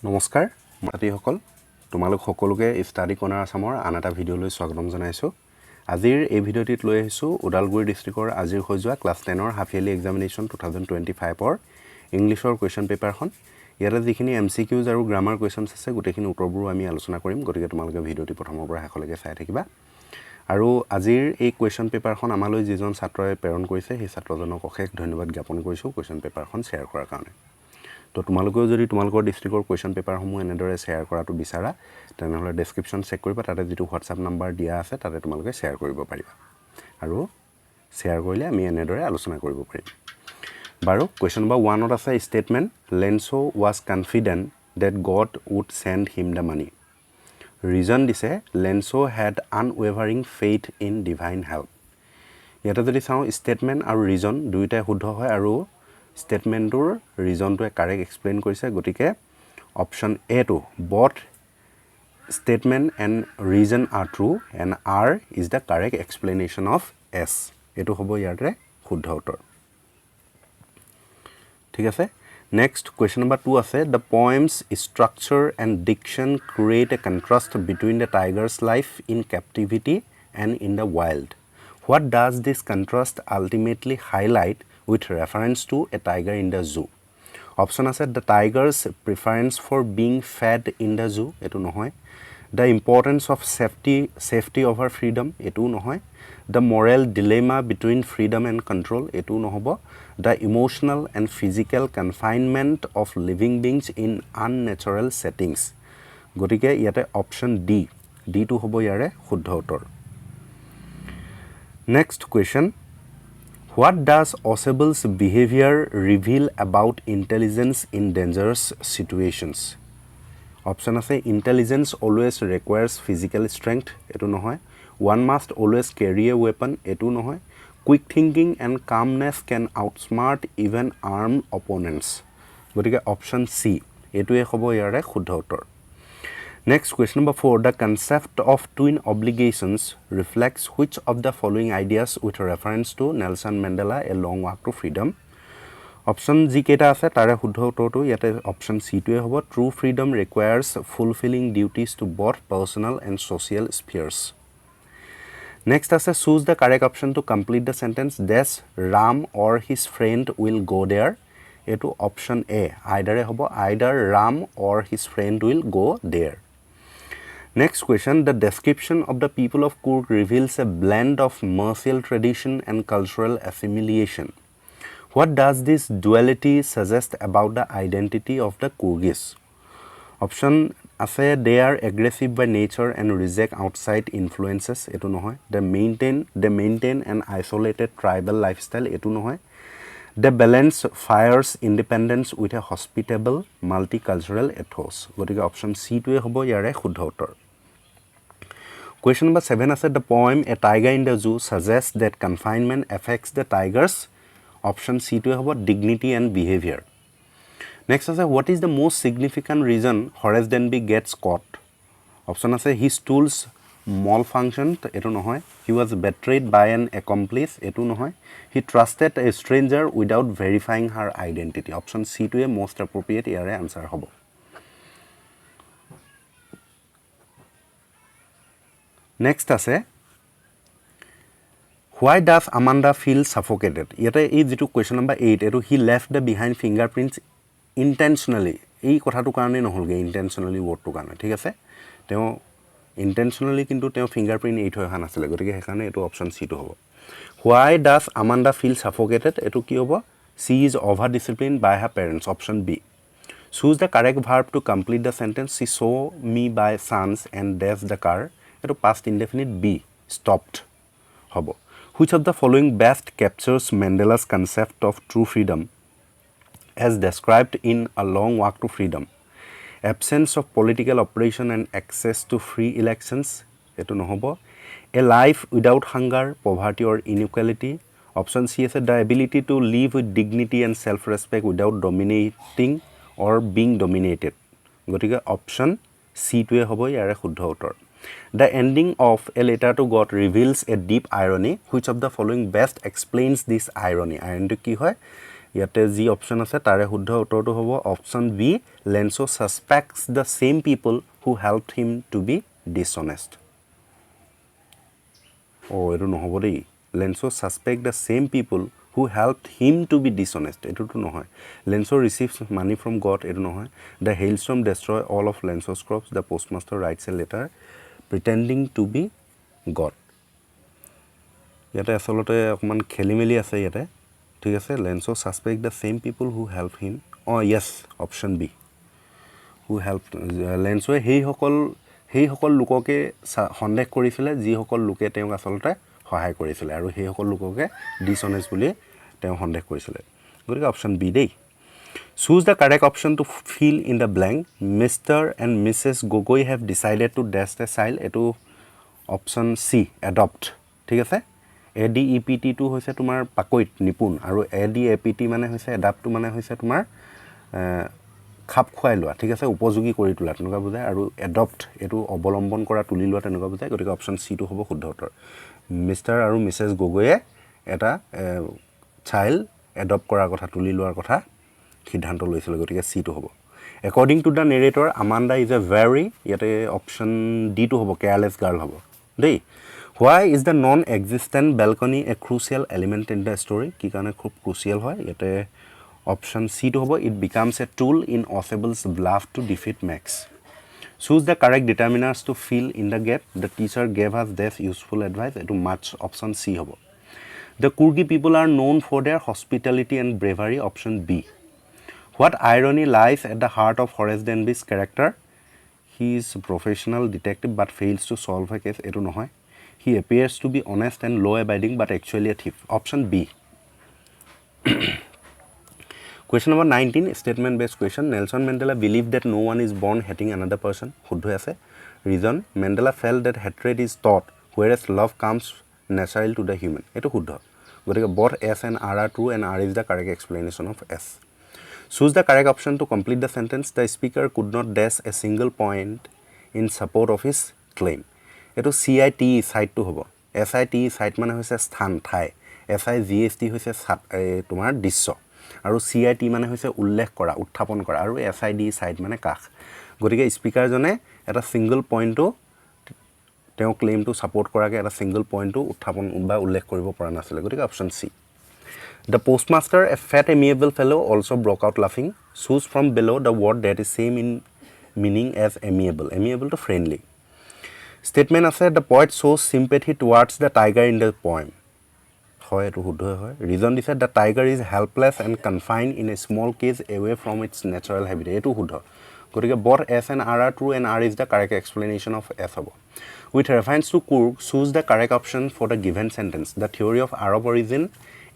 নমস্কাৰ মাতিসকল তোমালোক সকলোকে ষ্টাডি কৰ্নাৰ আসামৰ আন এটা ভিডিঅ'লৈ স্বাগতম জনাইছো আজিৰ এই ভিডিঅ'টিত লৈ আহিছো উদালগুৰি ডিস্ট্ৰিক্টৰ আজিৰ হৈ যোৱা ক্লাছ 10 ৰ হাফ ইয়াৰলি এক্সামিনেশ্যন 2025 ৰ ইংলিছৰ কোৱেশ্চন পেপাৰখন ইয়াৰে যিখিনি MCQs আৰু গ্ৰামাৰ কোৱেশ্চনছ আছে গোটেইখিনি উত্তৰবোৰ আমি আলোচনা কৰিম গতিকে তোমালোকে ভিডিঅ'টি প্ৰথমৰ পৰা শেষলৈকে চাই থাকিবা আৰু আজিৰ এই কোৱেশ্চন পেপাৰখন আমালৈ যিজন ছাত্ৰই প্ৰেৰণ কৰিছে সেই ছাত্ৰজনক অশেষ ধন্যবাদ জ্ঞাপন কৰিছো কোৱেশ্চন পেপাৰখন শ্বেয়াৰ কৰাৰ কাৰণে তো তোমালোকেও যদি তোমালোকৰ ডিস্ট্ৰিক্টৰ কোৱেশ্চন পেপাৰসমূহ এনেদৰে শ্বেয়াৰ কৰাটো বিচাৰা তেনেহলে ডেসক্ৰিপচন চেক কৰিবা তাতে যেটো WhatsApp নম্বৰ দিয়া আছে তাতে তোমালোকে শ্বেয়াৰ কৰিব পাৰিবা আৰু শ্বেয়াৰ কৰিলে আমি এনেদৰে আলোচনা কৰিব পাৰিম বাৰু কোৱেশ্চন নম্বৰ 1 ত আছে statement লেনছো was confident that God would send him the money reason দিছে লেনছো had unwavering faith in divine help ইয়াতে যদি চাও ষ্টেটমেন্ট আৰু ৰিজন দুইটাই শুদ্ধ হয় আৰু statementur reason to a correct explain কৰিছে গতিকে option A to both statement and reason are true and R is the correct explanation of S এটো হ'ব ইয়াৰে শুদ্ধ উত্তৰ ঠিক আছে next question number 2 আছে the poem's structure and diction create a contrast between the tiger's life in captivity and in the wild what does this contrast ultimately highlight with reference to a tiger in the zoo option আছে the tiger's preference for being fed in the zoo etu nohoy the importance of safety over freedom etu nohoy the moral dilemma between freedom and control etu nohobo the emotional and physical confinement of living beings in unnatural settings gotike yate option d to hobo yare shuddha uttor next question What does Osebel's behavior reveal about intelligence in dangerous situations? Option আছে intelligence always requires physical strength etu nohoy one must always carry a weapon etu nohoy quick thinking and calmness can outsmart even armed opponents gotike option C etu e hobo yare shuddha uttor Next question number 4 the concept of twin obligations reflects which of the following ideas with reference to Nelson Mandela a long walk to freedom Option G keta ase tare shuddha uttor to yate option C to e hobo true freedom requires fulfilling duties to both personal and social spheres Next ase choose the correct option to complete the sentence this Ram or his friend will go there etu option A either e hobo either Ram or his friend will go there Next question the description of the people of Kurg reveals a blend of martial tradition and cultural assimilation What does this duality suggest about the identity of the Kurgis Option ase they are aggressive by nature and reject outside influences etu nohoy they maintain an isolated tribal lifestyle etu nohoy they balance fires independence with a hospitable multicultural ethos gotike option C to e hobo yare shuddha uttor Question number 7 is the poem A Tiger in the Zoo suggests that confinement affects the tigers. Option C to have dignity and behavior. Next is what is the most significant reason Horace Denby gets caught? Option is his tools malfunctioned. Eto nohoy. He was betrayed by an accomplice. Eto nohoy. He trusted a stranger without verifying her identity. Option C to a most appropriate area answer hobo. Next ase Why does Amanda feel suffocated? Yete ei jitu question number 8 etu he left the behind fingerprints intentionally. Ei kotha tu karone noholge intentionally word tu karone. Thik ase? Teo intentionally kintu teo fingerprint 8 hoy han asile. Gotike hekarone etu option C to hobo. Why does Amanda feel suffocated? Etu ki hobo? She is over disciplined by her parents. Option B. Choose the correct verb to complete the sentence. She saw me by chance and dashed the car. Eto past indefinite B stopped hobo which of the following best captures Mandela's concept of true freedom as described in A Long Walk to Freedom absence of political oppression and access to free elections eto no hobo a life without hunger poverty or inequality option C is the ability to live with dignity and self respect without dominating or being dominated gotike option C to e hobo yare shuddha uttor The ending of A Letter to God reveals a deep irony. Which of the following best explains this irony? Irony ki hoy? ইয়াতে যি option আছে তাৰে শুদ্ধ উত্তৰটো হ'ব option B Lenso suspects the same people who helped him to be dishonest এইটো নহ'ব D Lenso suspect the same people who helped him to be dishonest এটোটো নহয় Lenso receives money from God এটো নহয় the hailstorm destroy all of Lenso's crops the postmaster writes a letter pretending to be God ইয়াতে আসলতে অকমান খেলিমেলি আছে ইয়াতে ঠিক আছে Lenso suspect the same people who helped him yes option B who helped Lenso হেই সকল লোককে সন্দেহ কৰিছিল যি সকল লোকে তেওঁক আসলতে সহায় কৰিছিল আৰু সেই সকল লোককে ডিসঅনেষ্ট বুলি তেওঁ সন্দেহ কৰিছিল গতিকে অপশ্যন বি দেই choose the correct option to fill in the blank Mr. and Mrs. Gogoi have decided to dash the child এটো অপশ্যন সি adopt ঠিক আছে ADEPT টো হৈছে তোমাৰ পাকৈত নিপুণ আৰু ADAPT মানে হৈছে adopt মানে হৈছে তোমাৰ খাপ খুৱাই লোৱা ঠিক আছে উপযোগী কৰি তোলা তেনেকুৱা বুজায় আৰু adopt এটো অৱলম্বন কৰা তুলি লোৱা তেনেকুৱা বুজায় গতিকে অপশ্যন সি টো হ'ব শুদ্ধ উত্তৰ মিস্টাৰ আৰু মিসেস গগৈয়ে এটা চাইল্ড এডপ্ট কৰাৰ কথা তুলি লোৱাৰ কথা সিদ্ধান্ত লৈছিল গতিকে সি টো হ'ব according to the narrator Amanda is a very ইয়াতে অপশ্যন ডি টো হ'ব কেয়াৰলেছ গাৰ্ল হ'ব দেই why is the non existent balcony a crucial element in the story কি কাৰণে খুব crucial হয় ইয়াতে অপশ্যন সি টো হ'ব it becomes a tool in Osable's bluff to defeat Max choose the correct determiners to fill in the gap the teacher gave us this useful advice etu much option C hobo the Kurgi people are known for their hospitality and bravery option B what irony lies at the heart of Horace Denby's character he is a professional detective but fails to solve a case etu nohoy he appears to be honest and law abiding but actually a thief option B Question number 19 statement based question Nelson Mandela believed that no one is born hating another person শুদ্ধ আছে reason Mandela felt that hatred is taught whereas love comes natural to the human এটো শুদ্ধ গতিকে both S and R are true and R is the correct explanation of S choose the correct option to complete the sentence the speaker could not dash a single point in support of his claim এটো CITE site to হ'ব SITE site মানে হৈছে স্থান ঠাই SIGST হৈছে তোমাৰ দৃশ্য আৰু CIT মানে হৈছে উল্লেখ কৰা উত্থাপন কৰা আৰু SID সাইড মানে কাখ গতিকে স্পিকাৰ জনে এটা সিঙ্গল পইণ্টটো তেওঁ ক্লেইমটো সাপোৰ্ট কৰাকে এটা সিঙ্গল পইণ্টটো উত্থাপন বা উল্লেখ কৰিব পৰা নাছিল গতিকে option C The postmaster a fat amiable fellow also broke out laughing choose from below the word that is same in meaning as amiable to friendly statement আছে the poet shows sympathy towards the tiger in the poem হয় এটো শুদ্ধ হয় reason দিছে the tiger is helpless and confined in a small cage away from its natural habitat এটো শুদ্ধ গতিকে both S and R are true and R is the correct explanation of S হ'ব with reference to Kurg choose the correct option for the given sentence the theory of Arab origin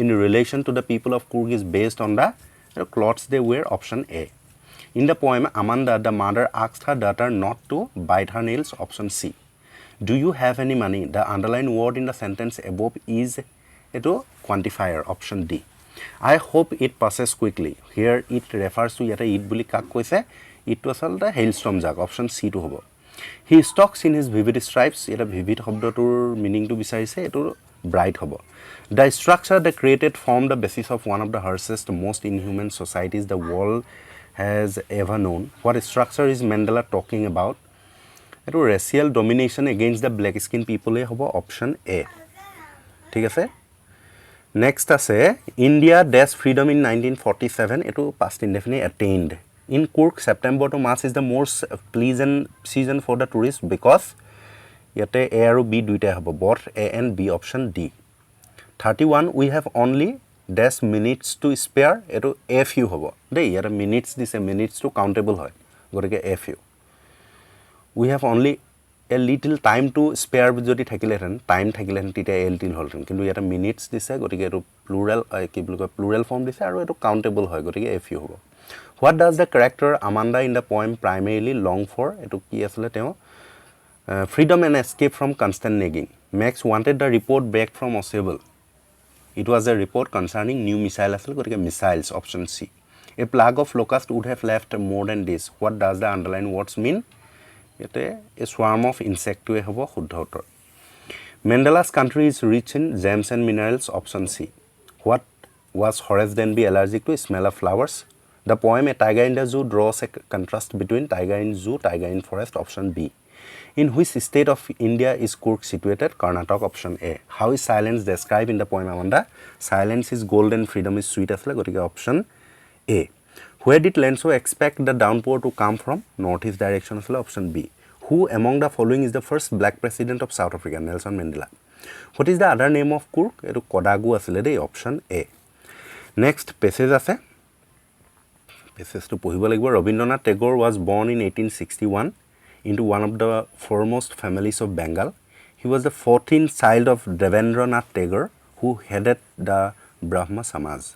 in relation to the people of Kurg is based on the clothes they wear option A in the poem Amanda the mother asked her daughter not to bite her nails option C do you have any money the underlined word in the sentence above is eto quantifier option D I hope it passes quickly here it refers to yata it buli kak koise it to asalta hailstorm jak option C to hobo he stalks in his vivid stripes eta vivid shobdotur meaning to bisarise eto bright hobo the structure that created formed the basis of one of the harshest most inhuman societies the world has ever known what structure is Mandela talking about eto racial domination against the black skin people e hobo option A ঠিক আছে Next আছে India dash freedom in 1947 eto past indefinite attained in Kurg September to March is the most pleasant season for the tourists because yate A aru B duita hobo both A and B option D 31 we have only dash minutes to spare eto a few hobo dei yata minutes dise minutes to countable hoy gorike a few we have only a little time to spare jodi thakilehen time thakilehen tite a little holten kintu yata minutes dise gotike eto plural ki bulko plural form dise aru eto countable hoy gotike a few hobo what does the character Amanda in the poem primarily long for eto ki asle teo freedom and escape from constant nagging Max wanted the report back from Osable it was a report concerning new missile asle gotike missiles option C a plague of locust would have left more than this what does the underlined words mean yete a swarm of insect to hobo shuddha uttor Mandela's country is rich in gems and minerals option C what Was Horace Denby allergic to smell of flowers? The poem A Tiger in the Zoo draws a contrast between tiger in zoo, tiger in forest, option B. In which state of India is Kurk situated? Karnataka, option A. How is silence described in the poem Amanda? Silence is gold and freedom is sweet asle gotike option A. Where did Lenso expect the downpour to come from? Northeast direction asle option B. Who among the following is the first black president of South Africa? Nelson Mandela. What is the other name of Kurk? Etu Kodagu asile dei, option A. Next passage ase. Passage to pohibo lagibo. Rabindranath Tagore was born in 1861 into one of the foremost families of Bengal. He was the 14th child of Ravindranath Tagore, who headed the Brahma Samaj.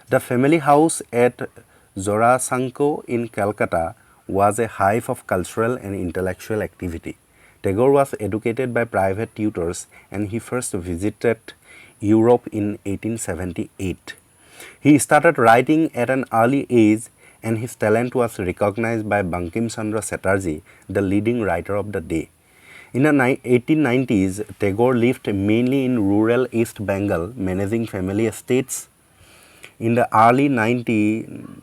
The family house at Jorasanko in Calcutta was a hive of cultural and intellectual activity. Tagore was educated by private tutors and he first visited Europe in 1878. He started writing at an early age and his talent was recognized by Bankim Chandra Chatterjee, the leading writer of the day. In the 1890s, Tagore lived mainly in rural East Bengal, managing family estates. In the early 19th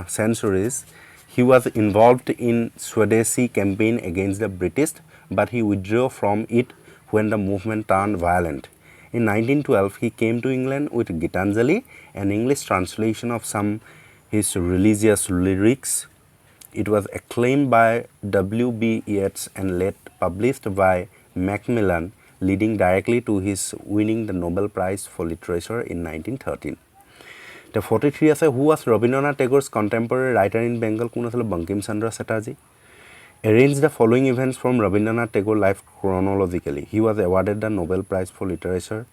centuries, he was involved in Swadeshi campaign against the British, but he withdrew from it when the movement turned violent. In 1912, he came to England with Gitanjali, an English translation of some his religious lyrics. It was acclaimed by W.B. Yeats and later published by Macmillan, leading directly to his winning the Nobel Prize for Literature in 1913. The 43 ase, who was Rabindranath Tagore's contemporary writer in Bengal? Kun asile Bankim Chandra Chatterjee. Arrange the following events from Rabindranath Tagore's life chronologically. He was awarded the Nobel Prize for Literature.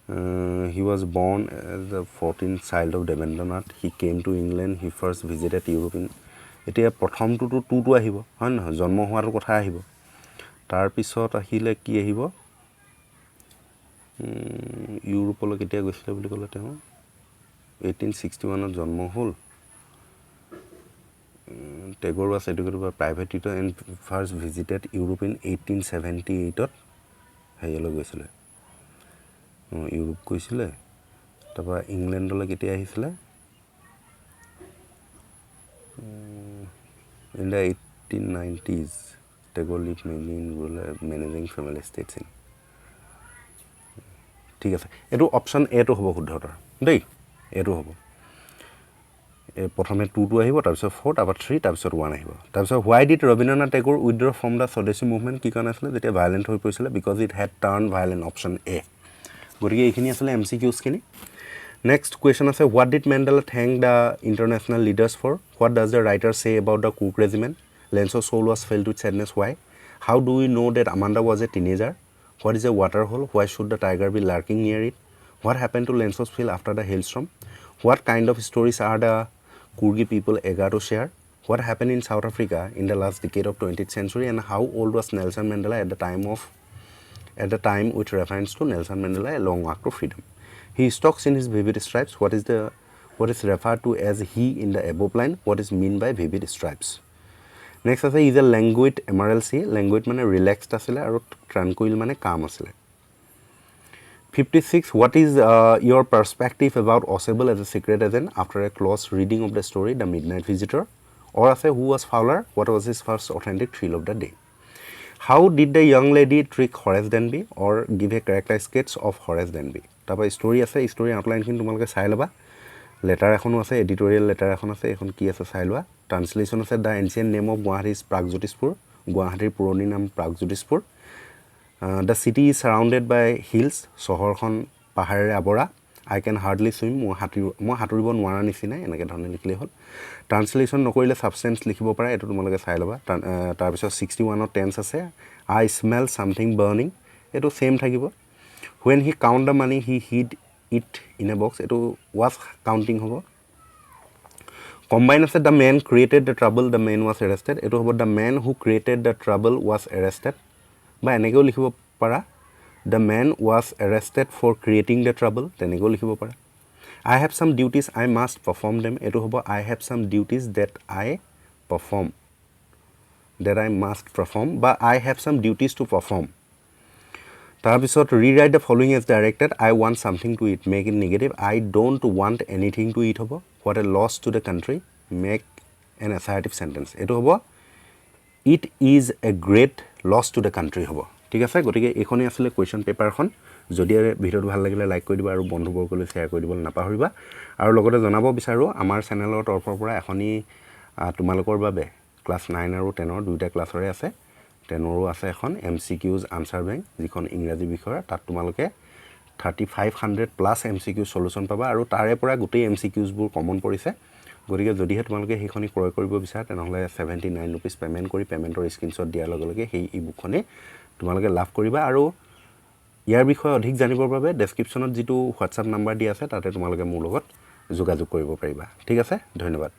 He was born as the 14th child of Rabindranath. He came to England. He first visited Europe. Etia prothom to ahibo, হয় নহয়, জন্ম হোৱাৰ কথা আহিব। তাৰ পিছত আহিলে কি আহিব? ইউৰোপলৈ কেতিয়া গৈছিলে বুলি ক'লে তেওঁ? 1861 জন্ম হ'ল। Tagore was educated by private tutor and first visited Europe in 1878. হেৰিলৈ গৈছিলে, ইউৰোপ গৈছিলে। তাৰপৰা ইংলেণ্ডলৈ কেতিয়া আহিছিলে? In the 1890s, Tagore lived mainly in rural managing family estates in. ঠিক আছে, এইটো অপশ্যন এটো হ'ব শুদ্ধতৰ দেই, এইটো হ'ব। প্ৰথমে 2 আহিব, তাৰপিছত 4, তাৰপৰা 3, তাৰপিছত 1 আহিব। তাৰপিছত why did Rabindranath Tagore withdraw from the Swadeshi movement? কি কাৰণ আছিলে যেতিয়া ভাইলেণ্ট হৈ পৰিছিলে? because it had turned violent, option A. গতিকে এইখিনি আছিলে MCQs খিনি। Next question আছে, what did Mandela thank the international leaders for? What does the writer say about the Kurk regiment? Lenso's soul was filled with sadness. Why? How do we know that Amanda was a teenager? What is a water hole? Why should the tiger be lurking near it? What happened to Lenso's field after the hailstorm? What kind of stories are the Kurgi people eager to share? What happened in South Africa in the last decade of 20th century? And how old was Nelson Mandela at the time with reference to Nelson Mandela, a long walk to freedom? He stalks in his vivid stripes. What is referred to as he in the above line? What is mean by vivid stripes? Next আছে, is a languid emerald sea. Languid মানে relaxed আছিলে আৰু tranquil মানে calm আছিলে। 56, what is your perspective about Osable as a secret agent after a close reading of the story The Midnight Visitor? Or আছে, who was Fowler? What was his first authentic thrill of the day? How did the young lady trick Horace Denby? Or give a character sketch of Horace Denby? তাৰপৰা story আছে, story outline খিনি তোমালোকে চাই ল'বা। Letter এখনো আছে, editorial letter এখন আছে, এখন কি আছে চাই লোৱা। ট্ৰান্সলেশ্যন আছে, the ancient name of Guwahati is Pragjyotishpur. গুৱাহাটীৰ পুৰণি নাম Pragjyotishpur. The city is surrounded by hills. চহৰখন পাহাৰেৰে আৱৰা। I can hardly swim. মই সাঁতুৰিব নোৱাৰা নিচিনাই, এনেকৈ ধৰণে লিখিলেই হ'ল। ট্ৰান্সলেশ্যন নকৰিলে ছাবষ্টেঞ্চ লিখিব পাৰা, এইটো তোমালোকে চাই ল'বা। তাৰপিছত 61ৰ টেন্স আছে, আই স্মেল ছামথিং বাৰ্নিং, এইটো ছেইম থাকিব। When he count the money, he hid it in a box. It was counting hobo. Combine said the man created the trouble, the man was arrested. It was the man who created the trouble was arrested. By enego likhibo para. The man was arrested for creating the trouble. Tenego likhibo para. I have some duties, I must perform them. It was I have some duties that I perform. That I must perform. But I have some duties to perform. তাৰপিছত rewrite the following as directed. I want something to eat. Make it negative. I don't want anything to eat হ'ব. What a loss to the country. Make an assertive sentence. এইটো হ'ব It is a great loss to the country হ'ব ঠিক আছে গতিকে এইখনি আসলে question পেপাৰখন যদি ভিডিওটো ভাল লাগিলে লাইক কৰি দিবা আৰু বন্ধুবৰ্গলৈ শেয়াৰ কৰি দিবলৈ নাপাহৰিবা আৰু লগতে জনাব বিচাৰো আমাৰ চেনেলৰ তৰফৰ পৰা এখনি তোমালোকৰ বাবে ক্লাছ 9 আৰু 10 ৰ দুটা ক্লাছৰে আছে 10 ৰো আছে এখন MCQs আনসাৰ বেংক যিখন ইংৰাজী বিষয়ৰ তাত তোমালোকে 3500 প্লাস MCQ সলিউশন পাবা আৰু তাৰে পৰা গোটেই MCQs বোৰ কমন পৰিছে গৰিকে যদিহে তোমালোকে হেখনি ক্ৰয় কৰিব বিচাৰা তেনেহলে 79 रुपीस পেমেন্ট কৰি পেমেন্টৰ স্ক্ৰিনশ্বট দিয়াৰ লগে লগে সেই ইবুকখনে তোমালোকে লাভ কৰিবা আৰু ইয়াৰ বিষয়ে অধিক জানিবৰ বাবে ডেসক্ৰিপচনত যেটো WhatsApp নাম্বাৰ দিয়া আছে তাতে তোমালোকে মোৰ লগত যোগাযোগ কৰিব পাৰিবা ঠিক আছে ধন্যবাদ